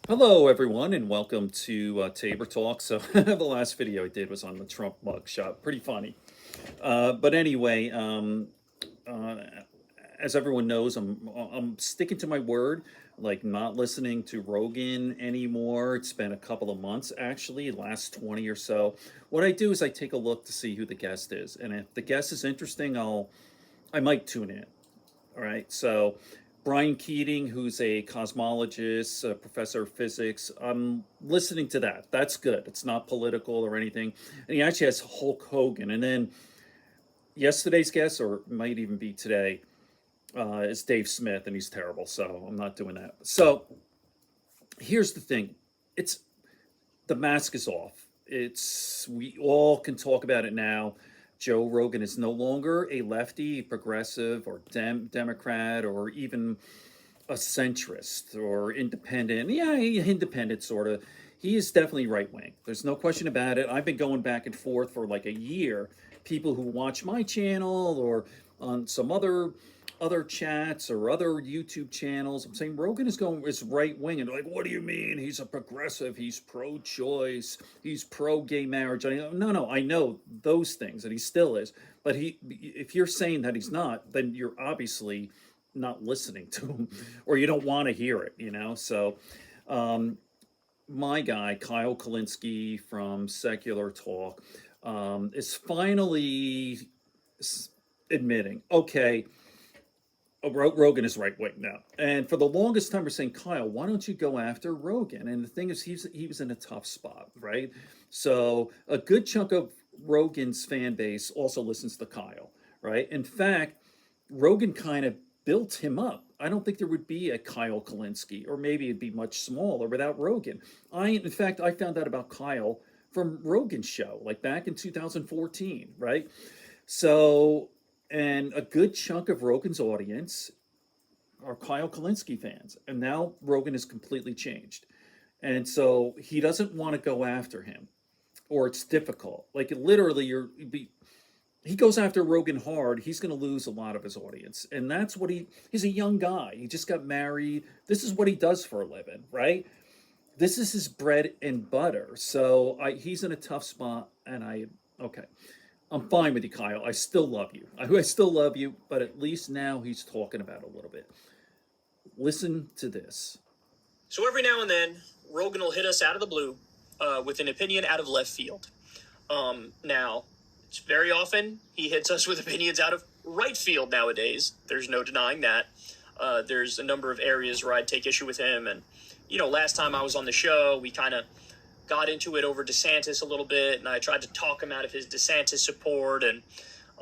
Hello, everyone, and welcome to Tabor Talk. So, the last video I did was on the Trump mugshot. Pretty funny. But anyway, uh, as everyone knows, I'm sticking to my word, like not listening to Rogan anymore. It's been a couple of months, actually, last 20 or so. What I do is I take a look to see who the guest is, and if the guest is interesting, I might tune in. All right. So Brian Keating, who's a cosmologist, a professor of physics, I'm listening to that. That's good. It's not political or anything. And he actually has Hulk Hogan. And then yesterday's guest, or might even be today, is Dave Smith, and he's terrible. So I'm not doing that. So here's the thing. It's the mask is off. It's we all can talk about it now. Joe Rogan is no longer a lefty, progressive, or Democrat, or even a centrist or independent. Yeah, independent sort of. He is definitely right wing. There's no question about it. I've been going back and forth for like a year. People who watch my channel or on some other chats or other YouTube channels, I'm saying Rogan is right wing, and they're like, what do you mean? He's a progressive. He's pro-choice. He's pro-gay marriage. No, I know those things, and he still is. But if you're saying that he's not, then you're obviously not listening to him, or you don't want to hear it. So um, my guy Kyle Kulinski from Secular Talk is finally admitting, okay, Rogan is right wing now. And for the longest time, we're saying, Kyle, why don't you go after Rogan? And the thing is, he was in a tough spot, right? So a good chunk of Rogan's fan base also listens to Kyle, right? In fact, Rogan kind of built him up. I don't think there would be a Kyle Kulinski, or maybe it'd be much smaller without Rogan. In fact, I found out about Kyle from Rogan's show, like back in 2014, right? So, and a good chunk of Rogan's audience are Kyle Kulinski fans, and now Rogan has completely changed, and so he doesn't want to go after him, or it's difficult. Like literally, he goes after Rogan hard, he's going to lose a lot of his audience, and that's what he's a young guy. He just got married. This is what he does for a living, right? This is his bread and butter. So he's in a tough spot, and okay. I'm fine with you, Kyle. I still love you. I still love you, but at least now he's talking about it a little bit. Listen to this. So every now and then, Rogan will hit us out of the blue with an opinion out of left field. Now, it's very often he hits us with opinions out of right field nowadays. There's no denying that. There's a number of areas where I'd take issue with him. And, last time I was on the show, we kind of got into it over DeSantis a little bit, and I tried to talk him out of his DeSantis support. And,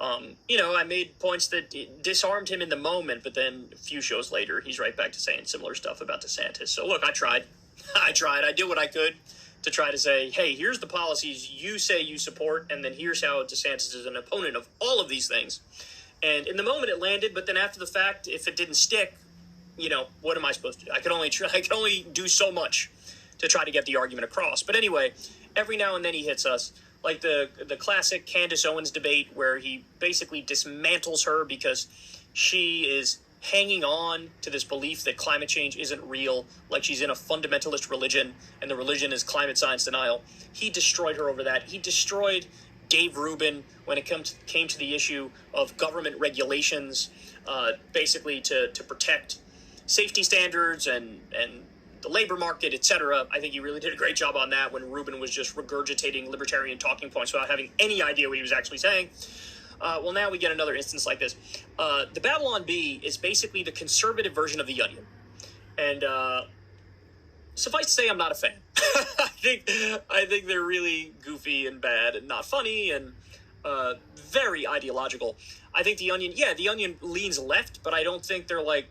I made points that disarmed him in the moment, but then a few shows later, he's right back to saying similar stuff about DeSantis. So, look, I tried. I did what I could to try to say, hey, here's the policies you say you support, and then here's how DeSantis is an opponent of all of these things. And in the moment it landed, but then after the fact, if it didn't stick, what am I supposed to do? I could only do so much to try to get the argument across. But anyway, every now and then he hits us, like the classic Candace Owens debate where he basically dismantles her because she is hanging on to this belief that climate change isn't real, like she's in a fundamentalist religion, and the religion is climate science denial. He destroyed her over that. He destroyed Dave Rubin when it came to the issue of government regulations, basically to protect safety standards and the labor market, etc. I think he really did a great job on that when Rubin was just regurgitating libertarian talking points without having any idea what he was actually saying. Well, now we get another instance like this. The Babylon Bee is basically the conservative version of The Onion. And suffice to say, I'm not a fan. I think they're really goofy and bad and not funny and very ideological. I think The Onion leans left, but I don't think they're like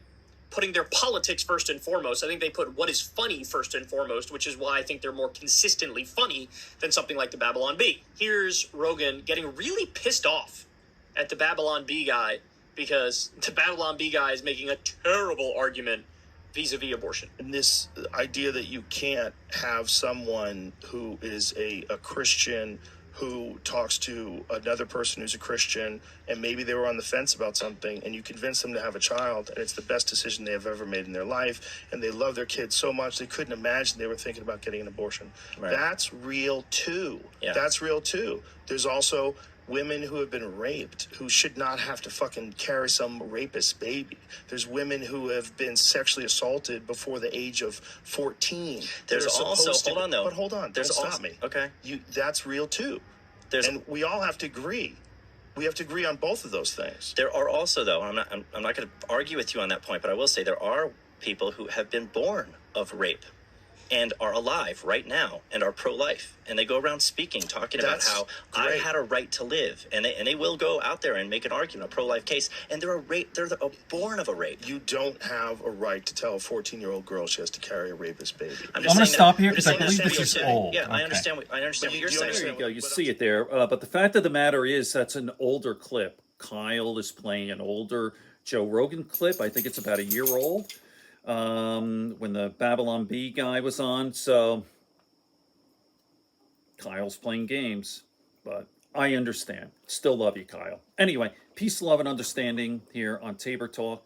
putting their politics first and foremost. I think they put what is funny first and foremost, which is why I think they're more consistently funny than something like the Babylon Bee. Here's Rogan getting really pissed off at the Babylon Bee guy because the Babylon Bee guy is making a terrible argument vis-a-vis abortion. And this idea that you can't have someone who is a Christian who talks to another person who's a Christian, and maybe they were on the fence about something, and you convince them to have a child, and it's the best decision they have ever made in their life, and they love their kids so much they couldn't imagine they were thinking about getting an abortion. Right. That's real too. Yeah. That's real too. There's also women who have been raped who should not have to fucking carry some rapist baby. There's women who have been sexually assaulted before the age of 14. There's They're also, supposed to- hold on though. But hold on, There's don't also, stop me. okay. That's real too. And we all have to agree. We have to agree on both of those things. There are also, though, I'm not going to argue with you on that point, but I will say there are people who have been born of rape and are alive right now and are pro-life, and they go around speaking, talking That's about how great. I had a right to live, and they will go out there and make an argument, a pro-life case, and they're born of a rape. You don't have a right to tell a 14-year-old girl she has to carry a rapist baby. I'm gonna stop here I'm just 'cause I saying believe that's this is real too. old. Yeah, I Okay. understand. What you're you saying. There you go. You see it there. But the fact of the matter is, that's an older clip. Kyle is playing an older Joe Rogan clip. I think it's about a year old, when the Babylon Bee guy was on. So Kyle's playing games, but I understand. Still love you, Kyle. Anyway, peace, love, and understanding here on Tabor Talk.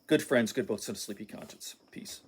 Good friends, good books, and a sleepy conscience. Peace.